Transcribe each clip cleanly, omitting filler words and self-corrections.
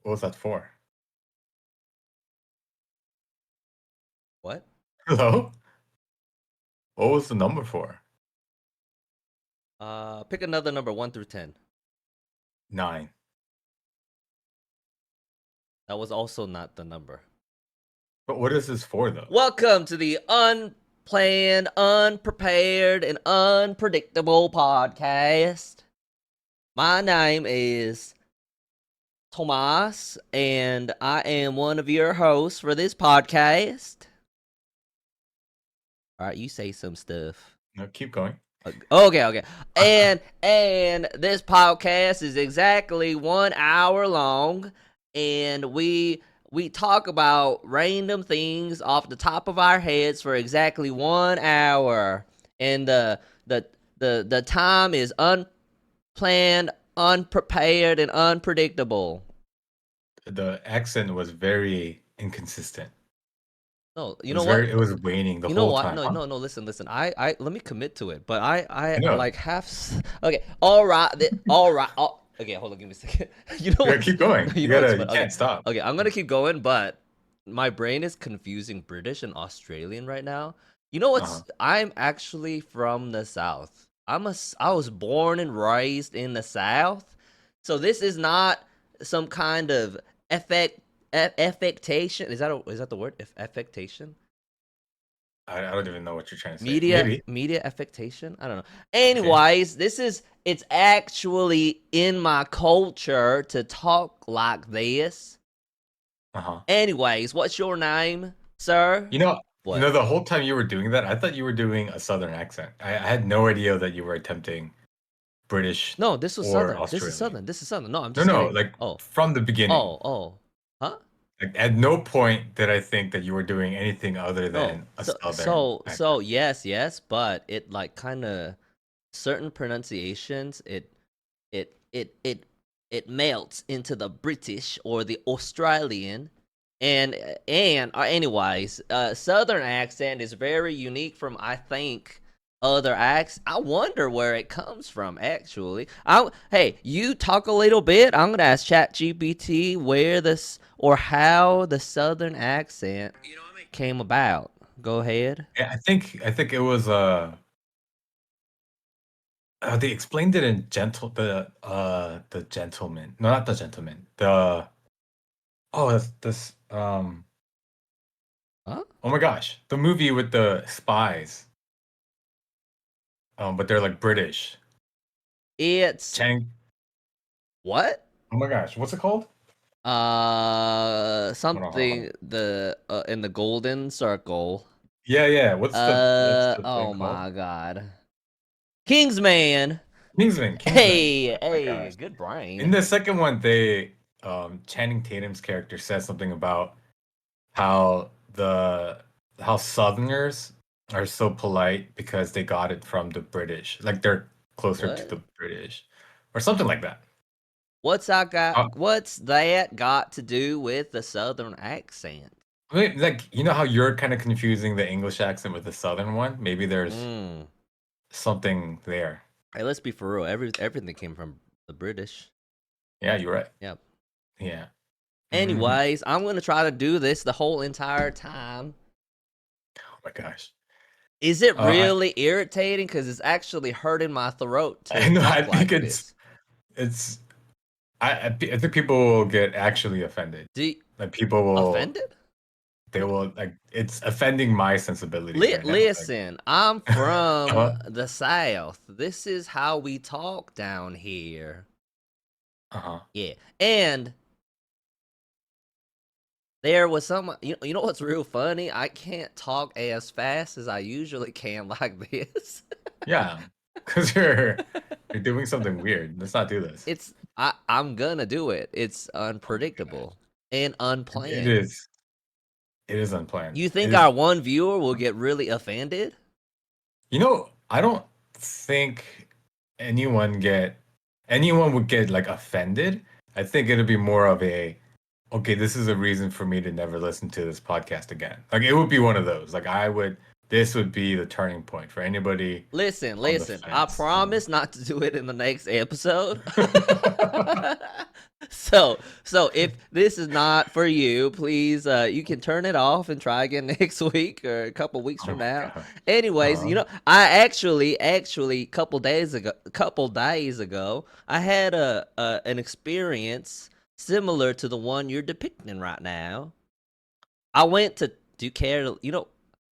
What was that for? What? Hello? What was the number for? Pick another number 1 through 10. 9. That was also not the number. But what is this for, though? Welcome to the unplanned, unprepared, and unpredictable podcast. My name is Tomas, and I am one of your hosts for this podcast. All right, you say some stuff. No, keep going. Okay. And this podcast is exactly 1 hour long, and we talk about random things off the top of our heads for exactly 1 hour. And the time is unplanned, unprepared, and unpredictable. The accent was very inconsistent. No, you It know was what? It was waning the You know whole what? time. Huh? No. Listen. I let me commit to it. But I know. like okay. All right. Okay, hold on. Give me a second. You know Yeah, what? keep going. You You know what's you fun? can't Okay. stop. Okay, I'm gonna keep going, but my brain is confusing British and Australian right now. You know what's? I'm actually from the South. I was born and raised in the South, so this is not some kind of affectation. Is that the word? Affectation? I don't even know what you're trying to say. Media affectation. I don't know. Anyways, it's actually in my culture to talk like this. Anyways, what's your name, sir? What? The whole time you were doing that, I thought you were doing a Southern accent. I had no idea that you were attempting British. No, this was or Southern. Australian. This is Southern. No, I'm just No, kidding. like from the beginning. Huh? Like, at no point did I think that you were doing anything other than a Southern accent. So yes, but it like kind of certain pronunciations it melts into the British or the Australian, and anyways, Southern accent is very unique from, I think, other acts. I wonder where it comes from. Actually, hey, you talk a little bit. I'm gonna ask ChatGPT where this or how the Southern accent came about. Go ahead. Yeah, I think it was they explained it in the Gentleman. No, not the Gentleman. This Huh? Oh my gosh, the movie with the spies. But they're like British. It's what? Oh my gosh, what's it called? Something in the golden circle. Yeah. What's the thing oh called? my god. Kingsman. Kingsman. Hey, good brain. In the second one, they Channing Tatum's character says something about how Southerners are so polite because they got it from the British. Like, they're closer to the British. Or something like that. What's that got to do with the Southern accent? I mean, like, you know how you're kind of confusing the English accent with the Southern one? Maybe there's something there. Hey, let's be for real. Everything came from the British. Yeah, you're right. Yep. Yeah. Anyways, I'm going to try to do this the whole entire time. Oh my gosh. Is it really irritating? Because it's actually hurting my throat to I know, talk I like think this. I think people will get actually offended. Like, people will offended? They will, like, it's offending my sensibilities right now. Listen, I'm from the South. This is how we talk down here. Yeah, and there was some. You know what's real funny? I can't talk as fast as I usually can like this. Yeah, because you're doing something weird. Let's not do this. I'm gonna do it. It's unpredictable and unplanned. It is. It is unplanned. You think our one viewer will get really offended? I don't think anyone would get, like, offended. I think it'd be more of okay, this is a reason for me to never listen to this podcast again. Like, it would be one of those. Like, this would be the turning point for anybody. Listen. I promise not to do it in the next episode. So if this is not for you, please you can turn it off and try again next week or a couple weeks Oh from my now. god. Anyways, Uh-huh. I actually couple days ago, I had an experience similar to the one you're depicting right now. I went to do you care to,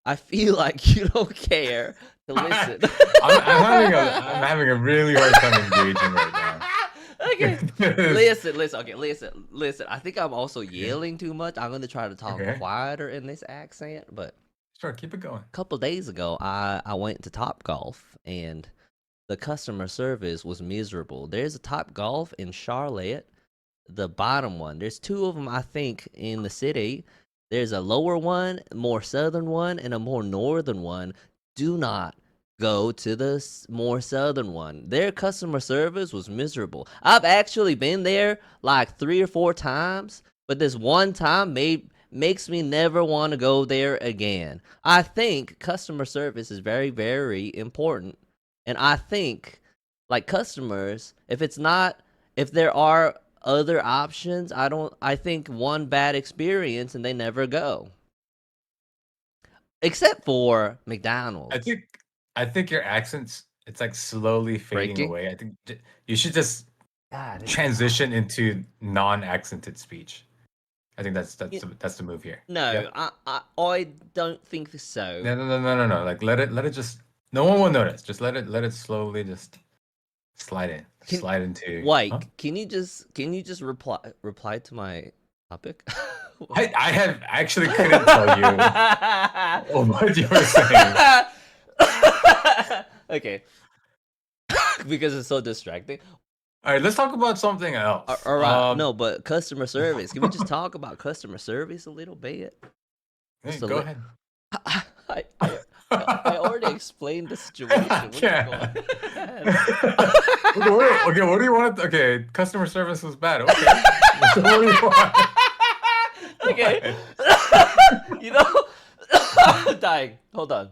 I feel like you don't care to listen. I'm having a really hard time engaging right now. Okay. This- Listen. Okay, listen. I think I'm also okay. yelling too much. I'm gonna try to talk Okay. quieter in this accent. But Sure, keep it going. a couple days ago, I went to Top Golf and the customer service was miserable. There's a Top Golf in Charlotte, the bottom one. There's two of them, I think, in the city. There's a lower one, more southern one, and a more northern one. Do not go to the more southern one. Their customer service was miserable. I've actually been there like 3 or 4 times, but this one time makes me never want to go there again. I think customer service is very, very important. And I think, like customers, if there are other options, I think one bad experience and they never go. Except for I McDonald's. think I think your accent's it's like slowly fading Breaking? away. I think you should just God, it's transition into non-accented speech. I think you, that's the move here. no, Yep. I don't think so. No. Like let it just no one will notice. Just let it slowly just Can slide into. Huh? Wait, can you just reply to my topic? I have actually couldn't tell you what you were saying. Okay, because it's so distracting. All right, let's talk about something else. All right, no, but customer service. Can we just talk about customer service a little bit? Hey, Just a go little. ahead. I, I, I I already explained the I situation. What is going can't. on? Okay, what do you want? Okay, customer service was bad. Okay. So what do you want? Okay. I'm dying. Hold on.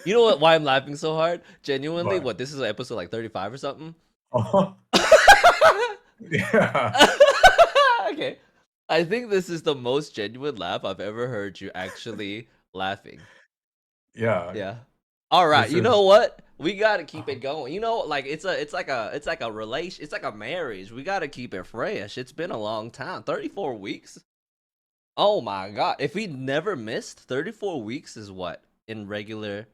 You know what? Why I'm laughing so hard? Genuinely, What? this is episode like 35 or something? Uh-huh. Yeah. Okay. I think this is the most genuine laugh I've ever heard you actually laughing. Yeah. Yeah. All right. This You is know what? We got to keep uh, it going. Like it's like a relation. It's like a marriage. We got to keep it fresh. It's been a long time. 34 weeks. Oh my god. If we never missed, 34 weeks is what in regular.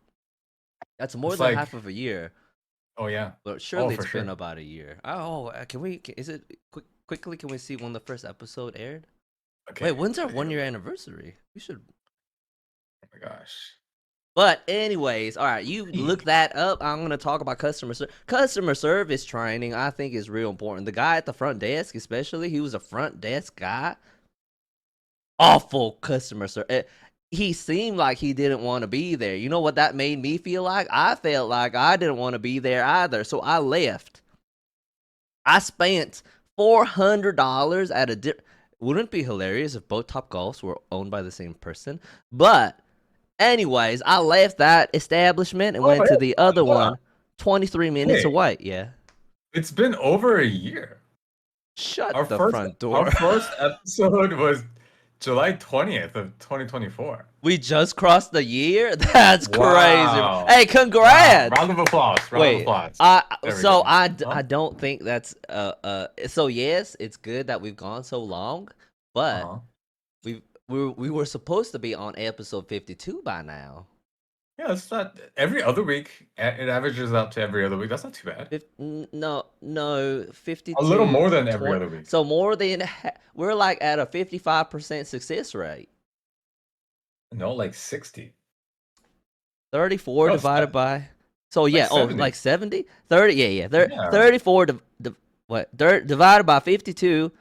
That's more it's than like half of a year. oh yeah. But Oh, surely for it's been sure. about a year. Oh, is it quickly? Can we see when the first episode aired? Wait, Okay. when's our Let me take a 1 year look. anniversary? We should. Oh my gosh. But anyways, all right, you look that up. I'm gonna talk about customer service training. I think is real important. The guy at the front desk, especially, he was a front desk guy. Awful customer service. He seemed like he didn't want to be there. You know what that made me feel like? I felt like I didn't want to be there either, so I left. I spent $400 at a. Wouldn't it be hilarious if both Top Golfs were owned by the same person? But anyways, I left that establishment and Oh went yeah. to the other Hold on. one, 23 minutes Hey, away. Yeah. it's been over a year. Shut the front Our door. first episode was July 20th of 2024. We just crossed the year? That's crazy. Wow. Hey, Wow. congrats. Round of applause. Round of Wait, applause. I There we so go. Huh? I don't think that's so yes, it's good that we've gone so long, but Uh-huh. we were supposed to be on episode 52 by now. Yeah, it's not every other week. It averages out to every other week. That's not too bad. No, A little 52 more than every 20. other week. So more than we're like at a 55% success rate. No, like 60. 34 No, divided by so like yeah, oh 70. like 70? 30 yeah. Yeah. 34 divided by 52,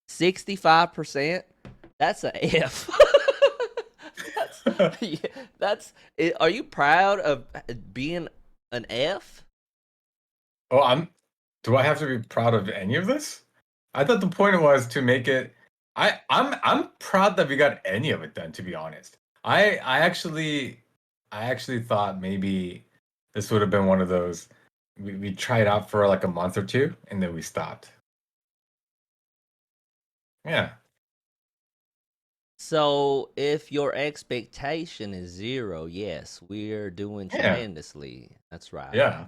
65%. That's a F. that's yeah, are you proud of being an F? Oh, do I have to be proud of any of this? I thought the point was to make it I'm proud that we got any of it done, to be honest. I actually thought maybe this would have been one of those we tried out for like a month or two and then we stopped. Yeah. So if your expectation is 0, yes, we're doing Yeah. tremendously. That's right. Yeah.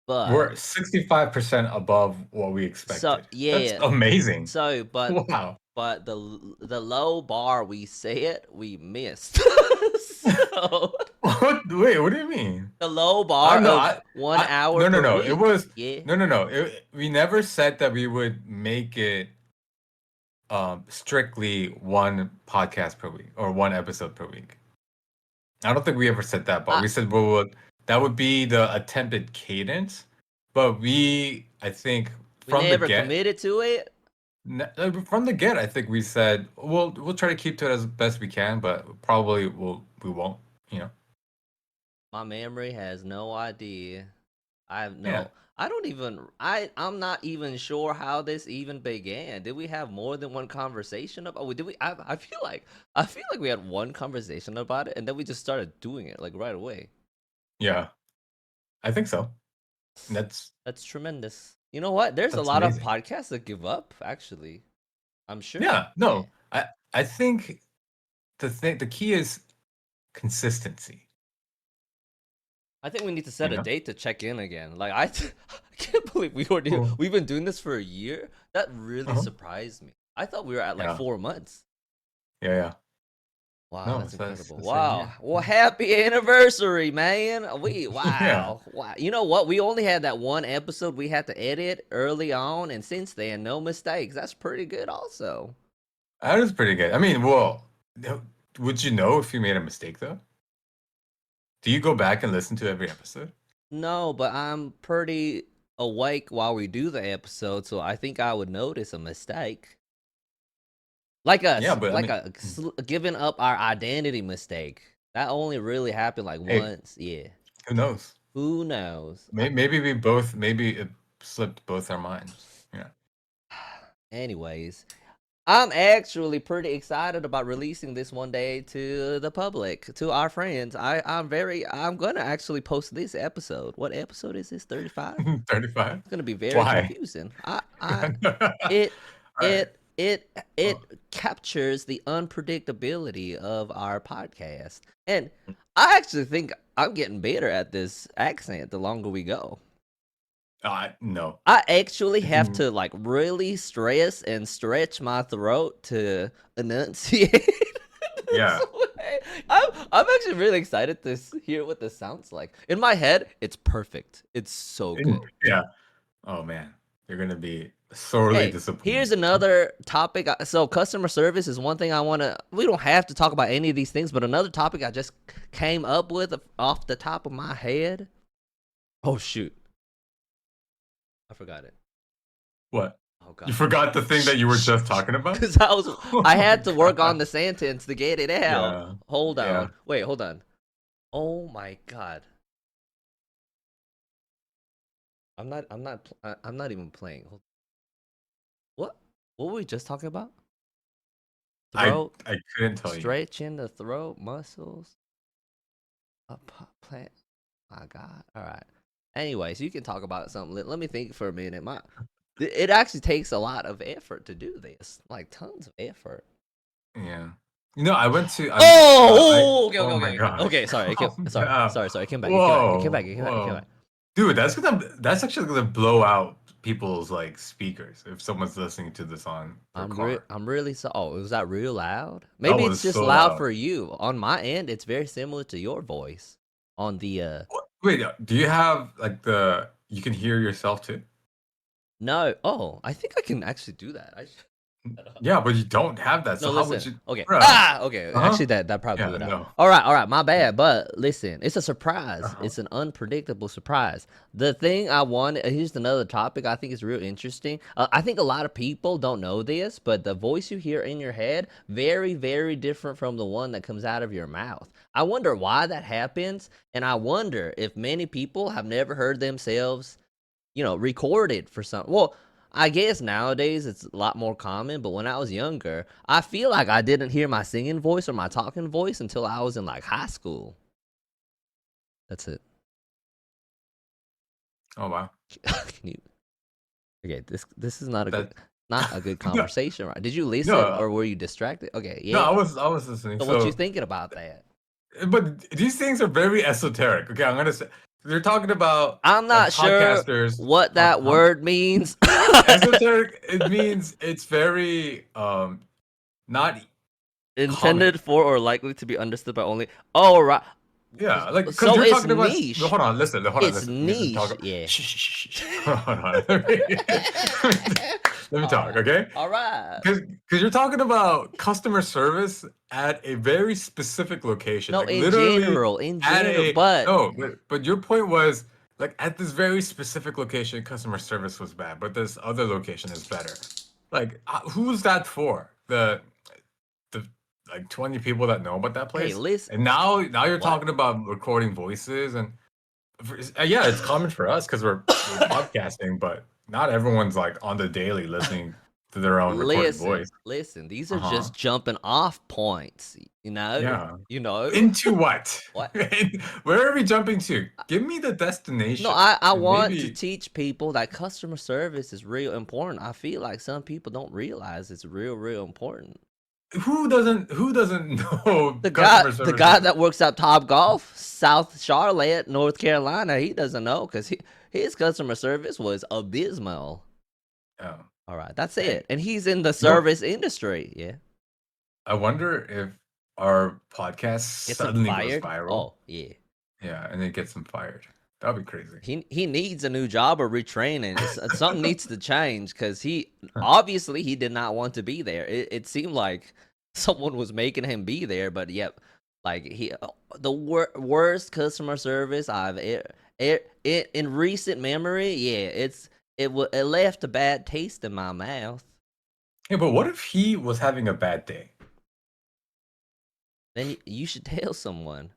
But We're 65% above what we so expected. That's yeah, amazing. so Wow. but the low bar we set, we missed. So What? Wait, what do you mean? the low I bar know. of 1 hour No, no, per no. It week. was Yeah. no, no, no. We never said that we would make it strictly one podcast per week or one episode per week. I don't think we ever said that, but I we said that would be the attempted cadence. But I think we from the never get, committed to it. from the get, I think we said we'll try to keep to it as best we can, but probably we won't. You know? My memory has no idea. I have Yeah. no. I don't even. I'm not even sure how this even began. Did we have more than one conversation about? Did we? I feel like we had one conversation about it, and then we just started doing it like right away. Yeah. I think so. That's That's tremendous. You know what? There's a that's lot of amazing. podcasts that give up. Actually, I'm sure. Yeah. Yeah. No. I think the key is consistency. I think we need to You set a know? date to check in again. Like I can't believe Cool. we've been doing this for a year. That really Uh-huh. surprised me. I thought we were at like Yeah. 4 months. Yeah. Yeah. Wow, No, that's it's incredible. the same Wow. here. Well, happy anniversary, man. Yeah. Wow. Wow. You know what? We only had that one episode we had to edit early on, and since then, no mistakes. That's pretty good, also. That is pretty good. I mean, well, would you know if you made a mistake though? Do you go back and listen to every episode? No, but I'm pretty awake while we do the episode, so I think I would notice a mistake. Yeah, but I mean, Giving up our identity mistake. That only really happened like hey, once. Yeah. who knows? Who knows? Maybe maybe it slipped both our minds. Yeah. Anyways, I'm actually pretty excited about releasing this one day to the public, to our friends. I'm gonna actually post this episode. What episode is this? 35? 35? It's gonna be very Why? confusing. All It right. it Well, captures the unpredictability of our podcast. And I actually think I'm getting better at this accent the longer we go. no. I actually I have can, to like really stress and stretch my throat to enunciate this yeah. way. I'm actually really excited to hear what this sounds like. In my head, it's perfect. It's so good. Yeah. Oh man, you're gonna be sorely Hey, disappointed. here's another topic. So customer service is one thing I want to. We don't have to talk about any of these things, but another topic I just came up with off the top of my head. Oh shoot, I forgot it. What? Oh You god. forgot the thing that you were just talking about? Because Oh I my had to work on god. the sentence to get it out. Yeah. Hold Yeah. on. Wait, hold on. Oh my god. I'm not even playing. What? What were we just talking about? Throat, I couldn't tell you. stretching the throat muscles. Plant. My god. All right. Anyways, you can talk about something. Let me think for a minute. It actually takes a lot of effort to do this. Like tons of effort. Yeah. You know, I went to Okay, oh okay, my okay, okay. gosh. Okay, sorry. Calm Sorry, down. sorry, sorry. It came back. It came back. It came back. Whoa. It came back. It came back. It came Whoa. back. Dude, that's actually gonna blow out people's like speakers if someone's listening to this on their car. I'm really so. Oh, was that real loud? That Maybe it's was just so loud loud. for you. On my end, it's very similar to your voice. On the Wait, do you have like you can hear yourself too? no. Oh, I think I can actually do that. Yeah, but you don't have that. No, So how would listen. you Okay. bruh? Okay. Uh-huh. Actually, that probably blew Yeah, it out. no. All right. All right. My bad. But listen, it's a surprise. Uh-huh. It's an unpredictable surprise. The thing I want. Here's another topic I think is real interesting. I think a lot of people don't know this, but the voice you hear in your head very, very different from the one that comes out of your mouth. I wonder why that happens, and I wonder if many people have never heard themselves, recorded for something. Well, I guess nowadays it's a lot more common, but when I was younger, I feel like I didn't hear my singing voice or my talking voice until I was in like high school. That's it. Oh wow. Can you? Okay, this is not a good. That Not a good No, conversation, right? Did you listen no, or were you distracted? Okay, no. yeah. I was listening. So what you So, thinking about that? but these things are very esoteric. Okay, I'm gonna say they're talking about I'm like not sure podcasters. what that Huh? word means. Esoteric. It means it's very not common. Intended for or likely to be understood by only. Oh, right. Yeah, like because So you're it's talking about. niche. Hold on, listen. Hold on, It's listen. Let me just niche. talk. Yeah. Shh, shh, shh, shh. Hold on. Let me All talk. right. Okay. All right. Because you're talking about customer service at a very specific location, No, like literally in at general, a but no, but your point was like at this very specific location, customer service was bad, but this other location is better. Like, who's that for? The like 20 people that know about that hey, place, listen. and now you're What? talking about recording voices and yeah, it's common for us because we're podcasting, but not everyone's like on the daily listening to their own recorded voice. Listen. These are Uh-huh. just jumping off points. You know. Yeah. You know Into what? what? Where are we jumping to? Give me the No, destination. I And want to maybe teach people that customer service is real important. I feel like some people don't realize it's real important. who doesn't know customer The service guy is that works at Top Golf, South Charlotte, North Carolina, he doesn't know because his customer service was abysmal. oh. All right, that's Hey, it. And he's in the no, service industry. Yeah. I wonder if our podcast Gets him suddenly goes fired. viral. Oh, yeah. Yeah, and it gets him fired. That'd be crazy. He needs a new job or retraining. Something needs to change because he obviously he did not want to be there. It seemed like someone was making him be there, but yep, like the worst customer service I've in recent memory. Yeah, it left a bad taste in my mouth. Hey, but what if he was having a bad day? Then you should tell someone.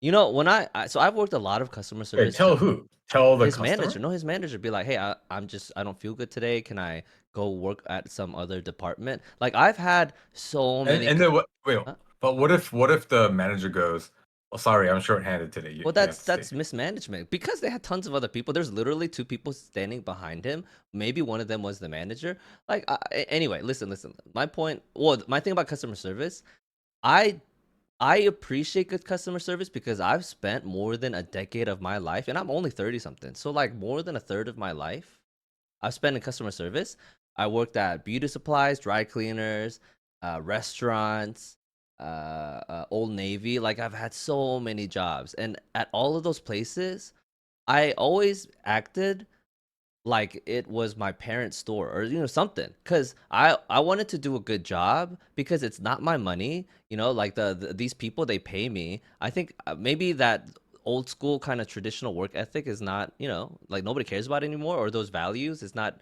You know, when so I've worked a lot of customer Hey, service. tell who? Tell the His customer? manager, no, his manager be like, "Hey, I don't feel good today. Can I go work at some other department?" Like I've had so many. And then what? Wait, Huh? but what if the manager goes, "Oh, sorry, I'm shorthanded today. Well, You have to stay." that's mismanagement because they had tons of other people. There's literally two people standing behind him. Maybe one of them was the manager. Like anyway, listen. My point. Well, my thing about customer service, I I appreciate good customer service because I've spent more than a decade of my life, and I'm only 30 something. So like more than a third of my life I've spent in customer service. I worked at beauty supplies, dry cleaners, restaurants, Old Navy. Like I've had so many jobs, and at all of those places, I always acted like it was my parents' store or something because I wanted to do a good job because it's not my money. Like these people they pay me. I think maybe that old school kind of traditional work ethic is not like nobody cares about it anymore, or those values is not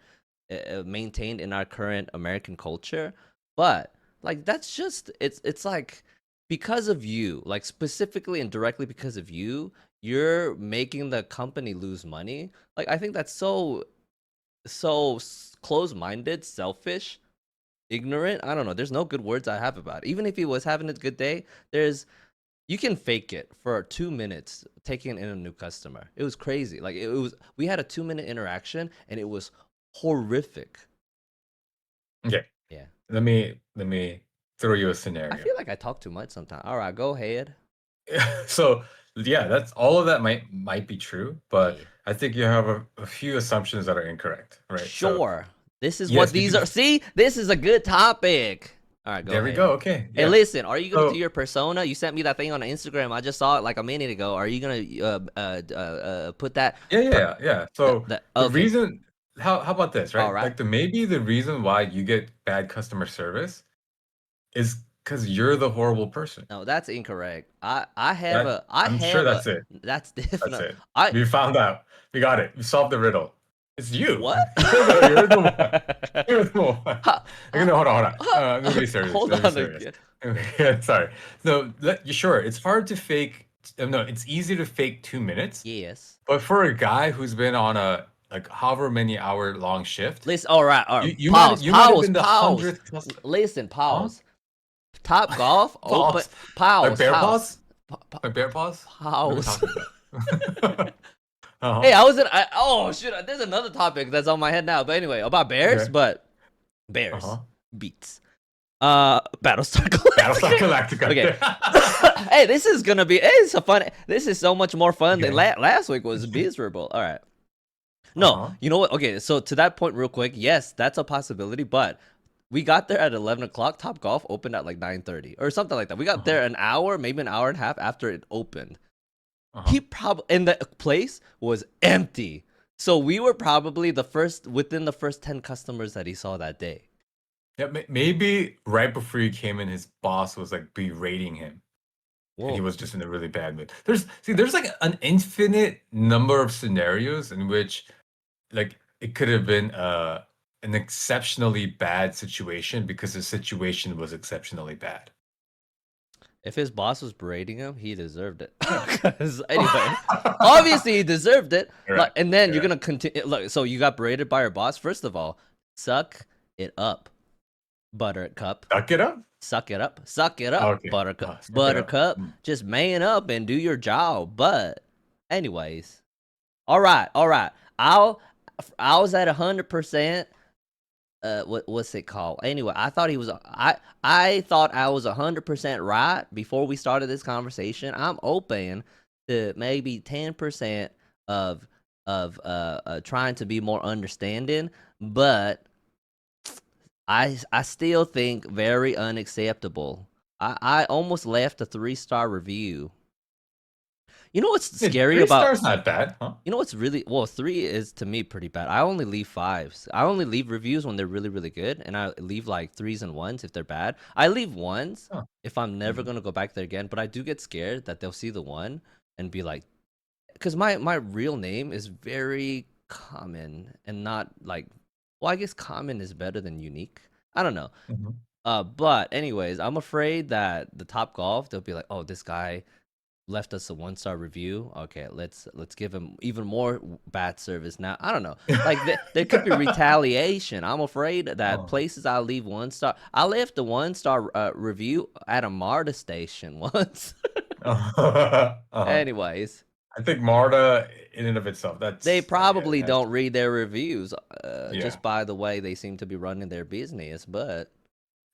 maintained in our current American culture. But like that's just it's like because of you, like specifically and directly because of you, you're making the company lose money. Like I think that's so close-minded, selfish, ignorant. I don't know. There's no good words I have about it. Even if he was having a good day, you can fake it for 2 minutes taking in a new customer. It was crazy. Like it was we had a 2-minute interaction and it was horrific. Okay, Yeah. let me throw you a I scenario. feel like I talk too much sometimes. All right, go ahead. So yeah, that's all of that might be true, but Yeah. I think you have a few assumptions that are incorrect, right? So Sure. This is what yes, these are. because See, this is a good topic. All right, go there we go. ahead. Okay, Hey, yeah. listen, are you gonna do So your persona? You sent me that thing on Instagram. I just saw it like a minute ago. Are you gonna put that? yeah, yeah, yeah, yeah. So the Okay. reason, how about this, All right? right. Like maybe the reason why you get bad customer service is because you're the horrible person. No, that's incorrect. I I'm sure have a that's it. that's That's definitely it. I We found out. We got it. We solved the riddle. It's you. what? You're the one. You're the one. Ha- Okay, no, hold on, hold on. Let me be serious. Hold Let me be on serious. again. Sorry. No, sure. It's hard to fake. No, it's easy to fake 2 minutes, Yes. but for a guy who's been on a like however many hour long shift, Listen. All right. All right. you might have been the hundredth customer. Listen. Huh? Pause. Top golf. Open. Paws. Like Pause. bear Pause. paws? Like bear paws? What are we Pause. talking about? Uh-huh. Hey, I was in. Oh shit! There's another topic that's on my head now. But anyway, about bears. Okay. But Bears Uh-huh. beats. Battlestar Battlestar Galactica. Okay. Galactica. Hey, this is gonna be. It's a fun. This is so much more fun than Okay. last week was miserable. All right. No, Uh-huh. you know what? Okay, so to that point, real quick, yes, that's a possibility. But we got there at 11 o'clock. Top Golf opened at like 9:30 or something like that. We got Uh-huh. there an hour, maybe an hour and a half after it opened. Uh-huh. He probably and the place was empty. So we were probably the first within the first 10 customers that he saw that day. Yeah, maybe right before he came in, his boss was like berating him, and he Whoa. was just in a really bad mood. There's like an infinite number of scenarios in which like it could have been an exceptionally bad situation because the situation was exceptionally bad. If his boss was berating him, he deserved it. Yeah. Because anyway, obviously he deserved it. You're Like, right. and then You're you're right. gonna continue. Look, so you got berated by your boss. First of all, suck it up, Buttercup. Suck it up. Suck it up. Suck it up, Okay. Buttercup. Suck it up. Buttercup. Just man up and do your job. But, anyways, all right, all right. I was at 100%. What's it called? Anyway, I thought he was. I thought I was 100% right before we started this conversation. I'm open to maybe 10% of trying to be more understanding, but I still think very unacceptable. I almost left a 3-star review. You know what's Yeah, scary three about stars not bad, huh? you know what's really well, 3 is to me pretty bad. I only leave 5s. I only leave reviews when they're really, really good, and I leave like 3s and 1s if they're bad. I leave 1s Huh. if I'm never Mhm. gonna go back there again, but I do get scared that they'll see the 1 and be like, because my real name is very common and not like, well, I guess common is better than unique. I don't know. Mhm. But anyways, I'm afraid that the Top Golf, they'll be like, oh, this guy left us a 1-star review. Okay, let's give him even more bad service now. I don't know. Like there could be retaliation. I'm afraid that Oh. places I leave 1-star. I left a 1-star review at a MARTA station once. Uh-huh. Anyways, I think MARTA, in and of itself, they yeah, probably don't read their reviews yeah, just by the way they seem to be running their business. But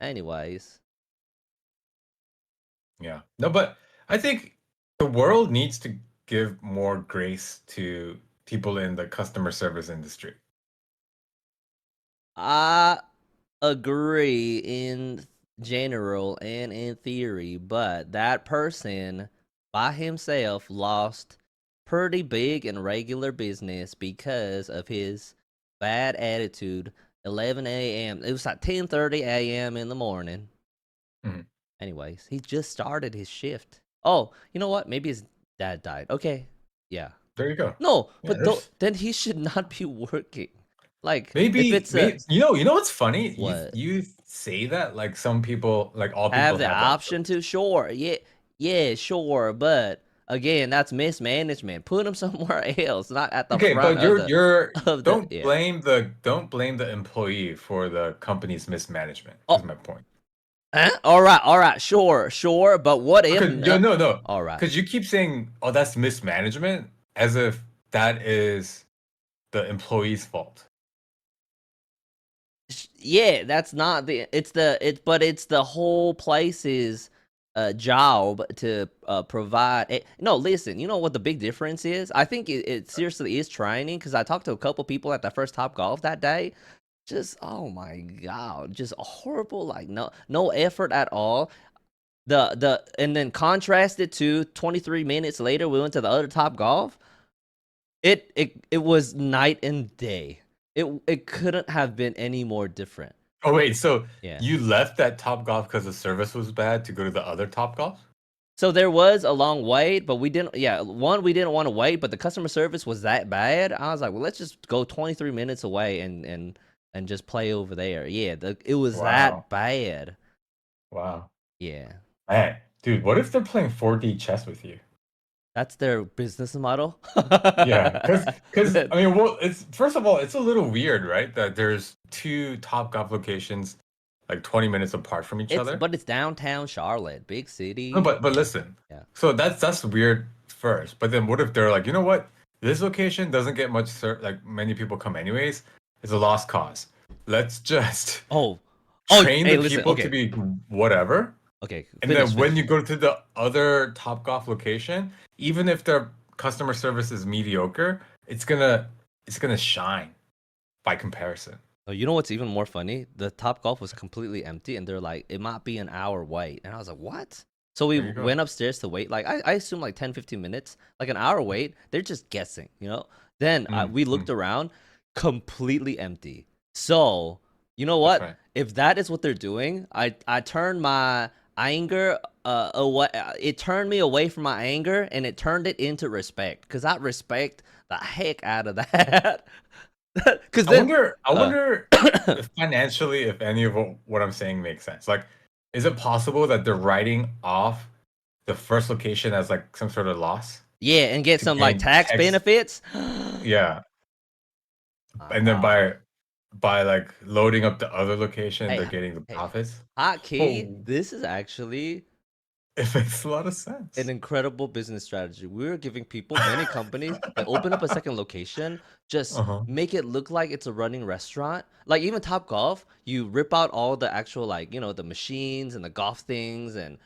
anyways, yeah. No, but I think the world needs to give more grace to people in the customer service industry. I agree in general and in theory, but that person by himself lost pretty big and regular business because of his bad attitude. 11 a.m. It was like 10:30 a.m. in the morning. Mhm. Anyways, he just started his shift. Oh, you know what? Maybe his dad died. Okay, yeah. There you go. No, Yeah, but there's then he should not be working. Like if maybe, it's a you know what's funny? what? You say that like some people, like all Have people the have that option to? Sure. Yeah. Yeah, sure. But again, that's mismanagement. Put him somewhere else, not at the Okay, front but of you're the yeah. don't blame the employee for the company's mismanagement, is Oh, my point. huh? All right, sure, sure. But what if Okay, no? no, All right. because you keep saying, "Oh, that's mismanagement," as if that is the employee's fault. Yeah, that's not the but it's the whole place's job to provide no, listen, you know what the big difference is? I think it seriously is training because I talked to a couple people at the first Top Golf that day. Just oh my god, just horrible, like no effort at all. The and then contrast it to 23 minutes later we went to the other Top Golf. It was night and day. It couldn't have been any more different. Oh wait, so Yeah. you left that Top Golf because the service was bad to go to the other Top Golf? So there was a long wait, but we didn't. Yeah, one we didn't want to wait, but the customer service was that bad. I was like, well, let's just go 23 minutes away and just play over there. Yeah, it was Wow, that bad. wow, Yeah, man, dude, what if they're playing 4D chess with you? that's their business model. Yeah, because That- I mean, well, it's first of all, it's a little weird, right? That there's two Top Golf locations like 20 minutes apart from each other. it's downtown Charlotte, big No, city. but Yeah, listen. yeah. So that's weird first. But then what if they're like, you know what? This location doesn't get much like many people come anyways. It's a lost cause. let's just Oh, oh, train hey, the listen. people to Okay, be whatever. okay, And finish, then when finish. you go to the other Topgolf location, even if their customer service is mediocre, it's gonna shine by comparison. Oh, you know what's even more funny? The Top Golf was completely empty, and they're like, it might be an hour wait. And I was like, what? So we There you go. went upstairs to wait. Like, I assume like 10, 15 minutes, like an hour wait. They're just guessing, you know? Then we looked Mm. around, completely empty. So, you know That's what? right. If that is what they're doing, I turned my anger away. It turned me away from my anger, and it turned it into respect, because I respect the heck out of that. Because I then, wonder, I uh, wonder if financially, if any of what I'm saying makes sense. Like, is it possible that they're writing off the first location as like some sort of loss yeah, and get to some like gain tax X? benefits. Yeah, and then Oh, by like loading up the other location, hey, they're getting the hey, profits. hot key. Oh, This is actually it makes a lot of an sense. incredible business strategy. We're giving people, many companies that open up a second location, just Uh-huh. make it look like it's a running restaurant. Like even Top Golf, you rip out all the actual like, the machines and the golf things and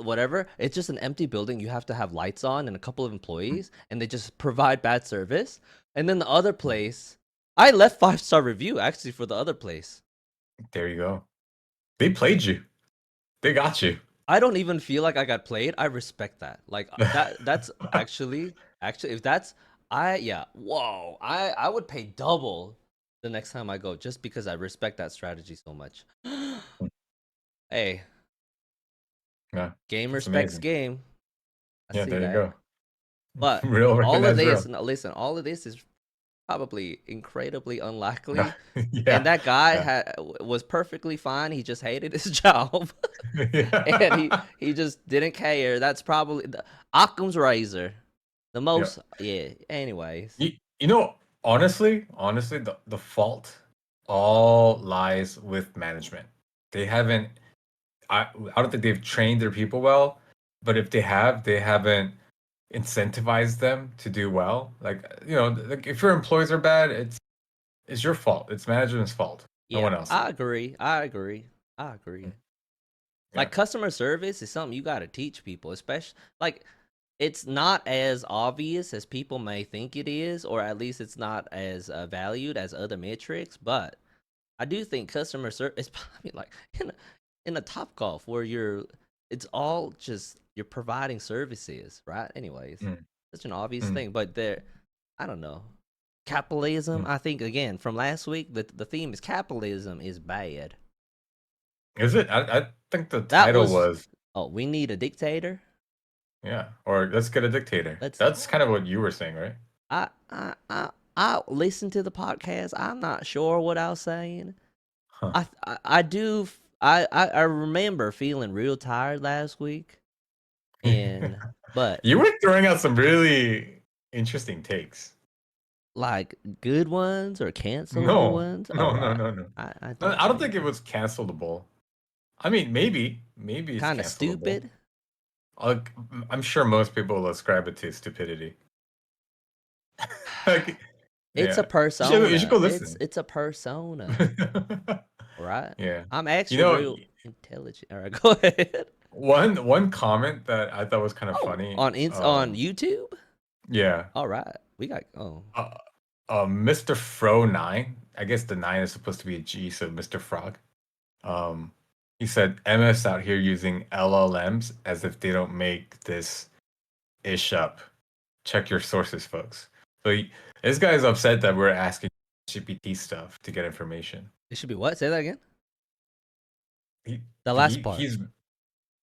whatever. It's just an empty building. You have to have lights on and a couple of employees, and they just provide bad service. And then the other place, I left 5-star review actually for the other place. There you go. They played you. They got you. I don't even feel like I got played. I respect that. Like that's actually if that's I yeah, whoa. I would pay double the next time I go just because I respect that strategy so much. Hey, Yeah, game that's respects amazing. game. I Yeah, see there you that. go. But Real all of recognize this, real. now listen, all of this is probably incredibly unlikely. And Yeah, that guy yeah, was perfectly fine. He just hated his job. And he yeah. he just didn't care. That's probably the Occam's razor. The Yeah. most, yeah. Anyways, You know, honestly, the fault all lies with management. They haven't I don't think they've trained their people well, but if they have, they haven't incentivized them to do well. Like if your employees are bad, it's your fault. It's management's fault. No yeah, one else's. I agree. I agree. I agree. Yeah. Like customer service is something you got to teach people, especially like it's not as obvious as people may think it is, or at least it's not as valued as other metrics. But I do think customer service, I mean, like in a Top Golf where it's all just you're providing services, right? Anyways, Mm, such an obvious mm, thing, but I don't know. Capitalism, mm. I think again from last week, the theme is capitalism is bad. Is it? I think the That title was, was, oh, we need a dictator. yeah, or let's get a dictator. Let's, That's kind of what you were saying, right? I listened to the podcast. I'm not sure what I was saying. Huh. I do. I remember feeling real tired last week, and but You were throwing out some really interesting takes. like good ones or cancelable No, ones. no, Oh, no, no, no. I No, don't I don't think think it was cancelable. I mean, maybe it's kind of cancelable. stupid. Like, I'm sure most people will ascribe it to stupidity. Like, It's a yeah, you should persona. go It's listen. it's a persona, right? Yeah, I'm you actually know, real intelligent. All right, go ahead. one comment that I thought was kind of Oh, funny. on YouTube. Yeah, All right, we got uh, Mr. Fro 9. I guess the 9 is supposed to be a G, so Mr. Frog. Um, he said MS out here using LLMs as if they don't make this ish up. Check your sources, folks. So this guy's upset that we're asking GPT stuff to get information. It should be what? Say that again. He, The last part. he's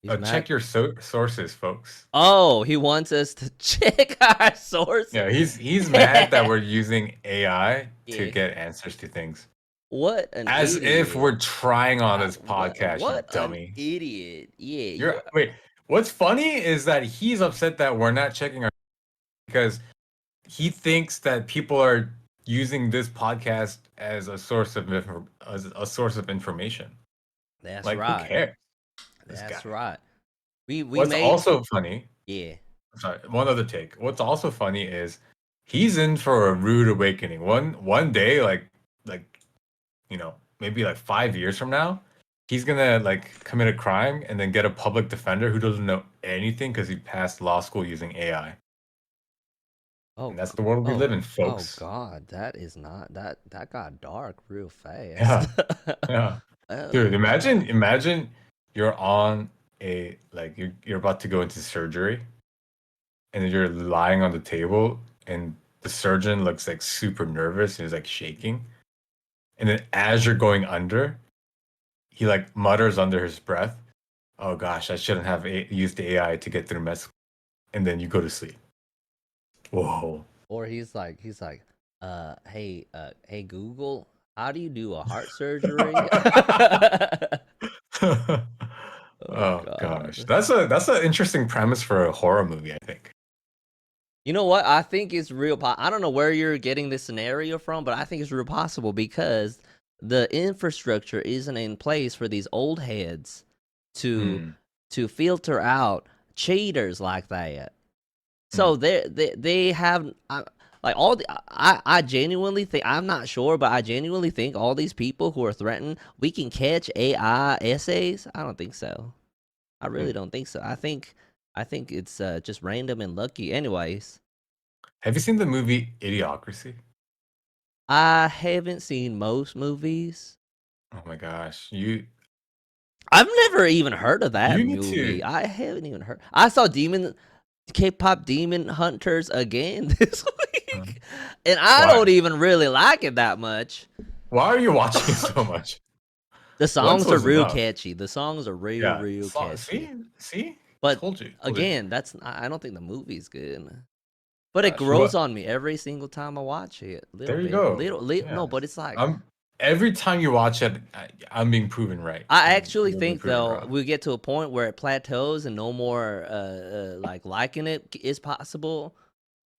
He's mad. check your sources, folks. Oh, he wants us to check our Yeah, sources. he's mad that we're using AI to Yeah. get answers to things. What an As if idiot. we're trying on this podcast, you What an dummy. idiot. Yeah, You're wait. What's funny is that he's upset that we're not checking our because he thinks that people are using this podcast as a source of as a source of information. that's Like, who right. cares? This That's guy. right. We What's made, also funny, yeah. sorry, one other take. What's also funny is he's in for a rude awakening. One day, like maybe like 5 years from now, he's gonna like commit a crime and then get a public defender who doesn't know anything because he passed law school using AI. Oh, And that's the world we live in, oh folks. God, that is not that got dark real fast. Yeah, yeah. Dude, Oh imagine God. imagine you're on a like you're about to go into surgery and you're lying on the table and the surgeon looks like super nervous and he's like shaking. And then as you're going under, he like mutters under his breath, "Oh gosh, I shouldn't have used the AI to get through med school." And then you go to sleep. Whoa. Or hey Google, how do you do a heart surgery? Oh Oh gosh. God. That's an interesting premise for a horror movie, I think. You know what? I think it's real. I don't know where you're getting this scenario from, but I think it's real possible because the infrastructure isn't in place for these old heads to Hmm. to filter out cheaters like that. Hmm. So they have like all the I genuinely think, I'm not sure, but I genuinely think all these people who are threatened, we can catch AI essays. I don't think so. I Hmm. really don't think so. I think it's just random and lucky. Anyways, Have you seen the movie Idiocracy? I haven't seen most movies. Oh my gosh. You I've never even heard of that you need movie. to I haven't even heard. I saw K-pop Demon Hunters again this uh, week, and I don't why? even really like it that much. Why are you watching it so much? The Once songs are was real enough. catchy. The songs are real, Yeah. real See? catchy. See? But Told you. Told you. again, I don't think the movie's good. But it Gosh. grows What? on me every single time I watch it. Little There you bit, go. little. No, Yes. but it's like Every time you watch it, I'm being proven right, I and actually you're being think proven though wrong. we get to a point where it plateaus and no more like liking it is possible.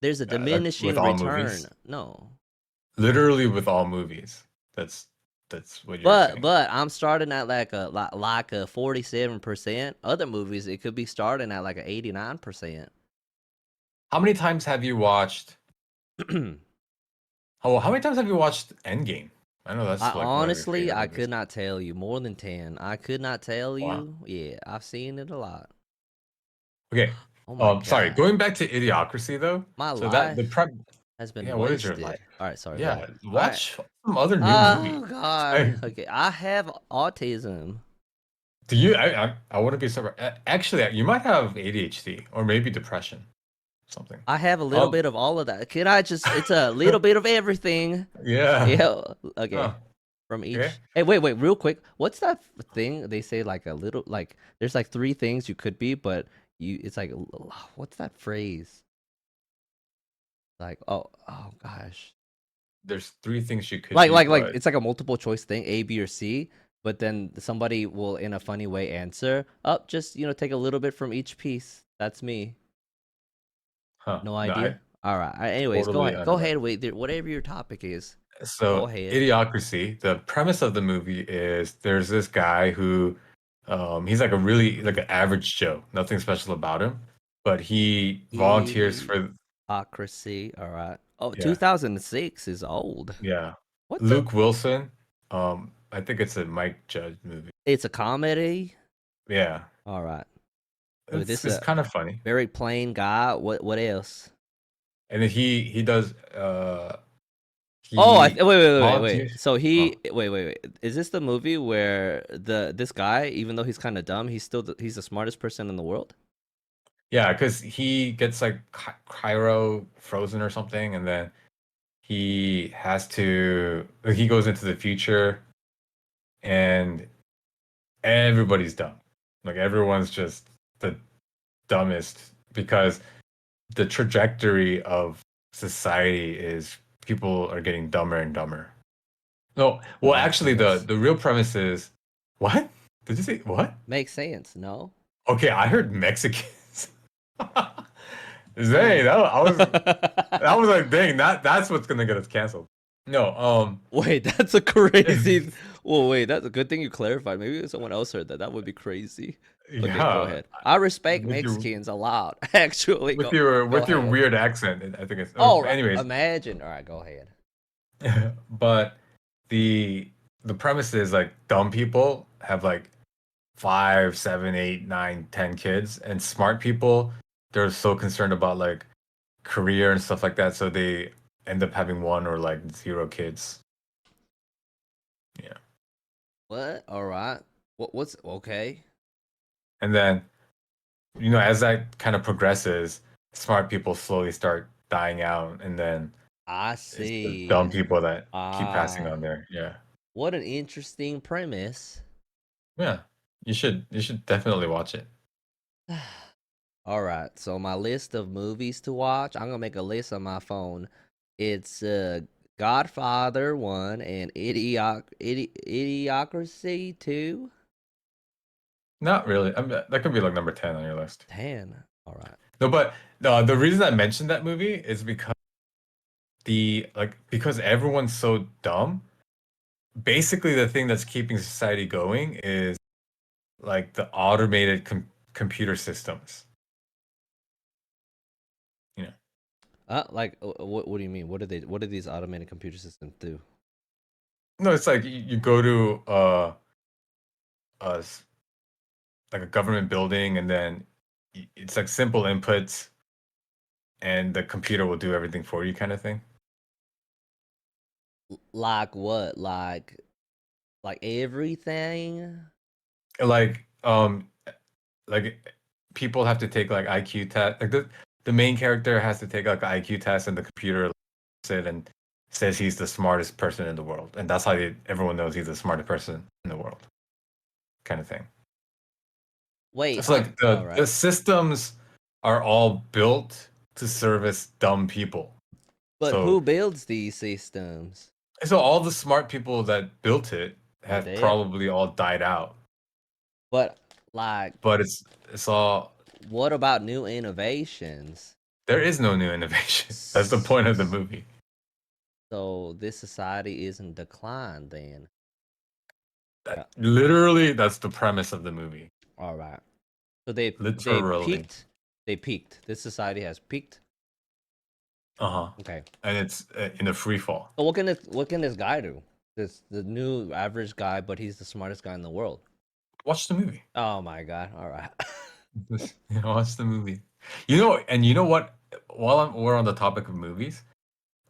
There's a That's with diminishing all return. movies. No, Literally with all movies. That's what you're but saying. I'm starting at like a 47%. Other movies it could be starting at like a 89%. How many times have you watched? Oh, how many times have you watched Endgame? I know I that's like one of your honestly, favorite I movies. could not tell you more than 10. I could not tell Wow. you. Yeah, I've seen it a lot. Okay. Oh my Sorry. god. Going back to Idiocracy though. My So that the life prep. has been Yeah. What is your wasted. life? All right, sorry, go Yeah. ahead. All right. Watch some other new Oh movies. god. Okay, I have autism. Do you? I wouldn't be surprised. Actually, you might have ADHD or maybe depression, something. I have a little Um. bit of all of that. Can I just it's a little bit of everything. Yeah. Yeah, okay. Oh, From okay. each. Hey, wait, real quick. What's that thing they say like a little like there's like three things you could be, but it's like what's that phrase? Like oh gosh. There's three things you could be, Like but it's like a multiple choice thing, A, B, or C. But then somebody will, in a funny way, answer, "Oh, just take a little bit from each piece." That's me. huh? No No, I idea. All right. Anyways, go totally ahead. Go ahead. unrelated. Wait. Whatever your topic is, go So, ahead. Idiocracy, the premise of the movie is there's this guy who, he's like a really like an average Joe, nothing special about him, but he volunteers for, Idiocracy. All right. Oh, yeah, 2006 is old. yeah, What the? Luke Wilson. I think it's a Mike Judge movie. It's a comedy. Yeah, All right. Okay, it's this it's is a kind of funny. very plain guy. What else? And then he does Oh, he wait. volunteers. So Oh, wait. Is this the movie where this guy, even though he's kind of dumb, he's the smartest person in the world? yeah, because he gets like Cairo frozen or something, and then he has to like, he goes into the future and everybody's dumb. Like everyone's just the dumbest because the trajectory of society is people are getting dumber and dumber. No, well Makes actually the sense. the real premise is what? Did you say what? Makes sense. No. Okay, I heard Mexicans. Hmm. Dang, that was like dang, that's what's gonna get us canceled. No, Wait, that's a crazy. Well, wait, that's a good thing you clarified. Maybe someone else heard that. That would be crazy. Okay, go yeah, ahead. I respect with your Mexicans a lot. Actually, with go your go with your ahead. weird accent, I think it's. Oh, right. Anyways, Imagine. All right, go ahead. but the the premise is like dumb people have like five, seven, eight, nine, 10 kids, and smart people they're so concerned about like career and stuff like that, so they end up having one or like zero kids. Yeah. What? All right. What's okay? And then, as that kind of progresses, smart people slowly start dying out, and then I it's the dumb see. people that keep passing Ah, on there. Yeah. what an interesting premise. Yeah. You should definitely watch it. All right. So my list of movies to watch, I'm gonna make a list on my phone. It's Godfather 1 and Idiocracy 2. Not really. I mean, that could be like number 10 on your list. 10. All right. No, but the reason I mentioned that movie is because because everyone's so dumb. Basically, the thing that's keeping society going is like the automated computer systems. You know, Like what do you mean? What do these automated computer systems do? no, it's like you go to uh s- like a government building, and then it's like simple inputs, and the computer will do everything for you, kind of thing. Like what? Like everything? Like like people have to take like IQ test. Like the main character has to take like an IQ test, and the computer looks it and says he's the smartest person in the world, and that's how everyone knows he's the smartest person in the world, kind of thing. Wait, It's like all the right. systems are all built to service dumb people. But So who builds these systems? so all the smart people that built it Are have dead? probably all died out. But like But it's all what about new innovations? there is no new innovation. That's the point of the movie. So this society is in decline then. Yeah. Literally, that's the premise of the movie. All right. So they Literally. peaked. They peaked. This society has peaked. Uh-huh. Okay. And it's in a free fall. So what can this guy do? This the new average guy, but he's the smartest guy in the world. Watch the movie. Oh my god! All right. Watch the movie. And you know what? While we're on the topic of movies,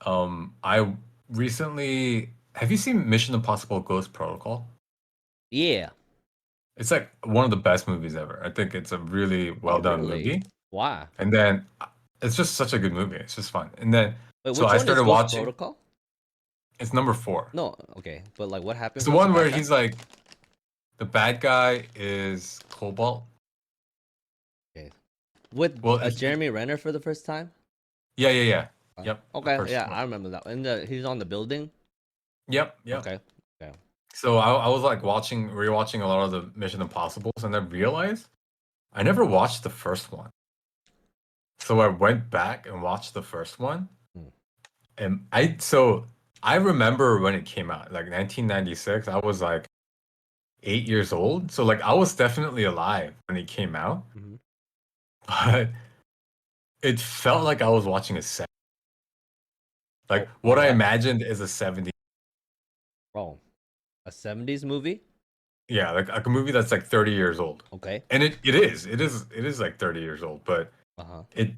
I recently have you seen Mission Impossible Ghost Protocol? Yeah. It's like one of the best movies ever. I think it's a really Oh well done really? movie. Why? And then it's just such a good movie. It's just fun. And then Wait, so which I one is started Ghost watching. Protocol? It's number 4. No, okay, but like, what It's happens? the What's one the where bad guy? he's like the bad guy is Cobalt. Okay, with Well, Jeremy Renner for the first time. yeah, yeah, yeah. Yep, the Okay, first yeah, one. I remember that. And he's on the building. Yep, yep. Okay, okay. So I was like rewatching a lot of the Mission Impossibles, and I realized I never watched the first one. So I went back and watched the first one, Hmm. and I remember when it came out, like 1996. I was like 8 years old, so like I was definitely alive when it came out, Mm-hmm. but it felt like I was watching a set. Like Oh, what I what? imagined is a 70s. Oh, a '70s movie. Yeah, like a movie that's like 30 years old. Okay. And it is like 30 years old, but Uh huh. it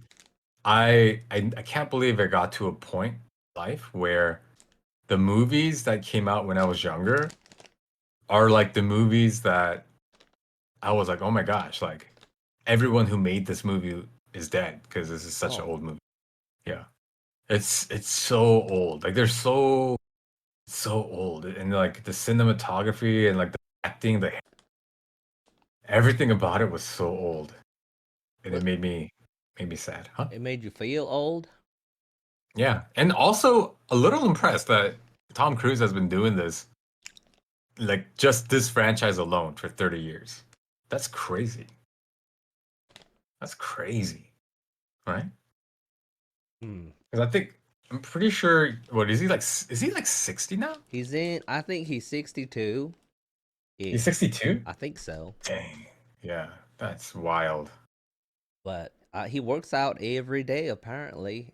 I can't believe it got to a point in life where the movies that came out when I was younger are like the movies that I was like, "Oh my gosh, like everyone who made this movie is dead because this is such an Oh, old movie." Yeah. It's so old. Like they're so old, and like the cinematography and like the acting, the everything about it was so old, and it what? made me sad, huh? It made you feel old? Yeah, and also a little impressed that Tom Cruise has been doing this, like just this franchise alone for 30 years. That's crazy. That's crazy, right? Hmm. Because I'm pretty sure. What is he like? Is he like 60 now? He's in. I think he's 62. He's Yeah, 62. I think so. Dang. Yeah, that's wild. But he works out every day. Apparently,